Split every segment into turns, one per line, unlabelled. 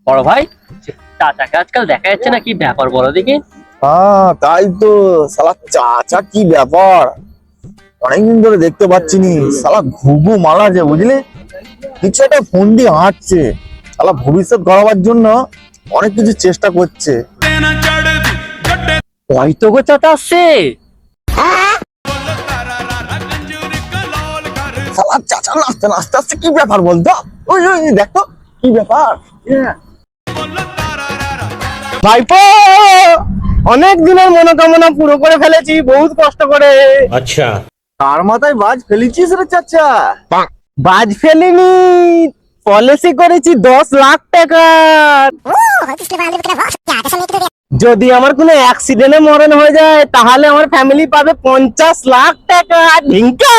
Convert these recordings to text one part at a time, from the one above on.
বড় ভাই, চাচাকে আজকাল দেখা যাচ্ছে না, কি ব্যাপার বলো দেখি?
তাই তো। শালা চাচা কি ব্যাপার, অনেকদিন ধরে দেখতে পাচ্ছি নি। শালা ঘুঘু মারা যে বুঝলি, কিছু একটা ফোন দিয়ে হাঁটছে। শালা ভবিষ্যৎ গড়াবার জন্য অনেক কিছু চেষ্টা করছে।
হয়তো গো চাচা আসছে।
শালা চাচা নাচতে নাচতে আসছে, কি ব্যাপার বলতো? ওই ওই দেখো কি ব্যাপার।
ভাইপো, অনেক দিনের মনোকামনা পুরো করে ফেলেছি বহুত কষ্ট করে।
अच्छा।
কার মাথায় বাজ ফেলেছিস রে চাচা?
বাজ ফেলিনি, পলিসি করেছি 10 লাখ টাকার। যদি আমার কোনো অ্যাক্সিডেন্টে মরণ হয়ে যায় তাহলে আমার ফ্যামিলি পাবে 50 লাখ টাকা। ঢিঙ্কা।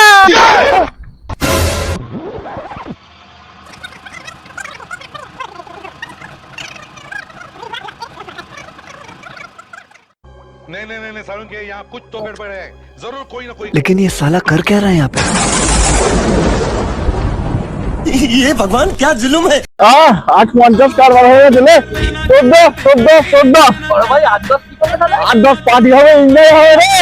नहीं नहीं नहीं सारुण के यहाँ कुछ तो गड़बड़ है, जरूर कोई ना कोई।
लेकिन ये साला कर क्या रहा है यहाँ पे? ये भगवान क्या जुल्म है?
850 কারবার হয়ে গেলে 14
বড় ভাই 8-10 কি করবে তাহলে?
8-10 পার্টি হবে, এনজয় হবে রে।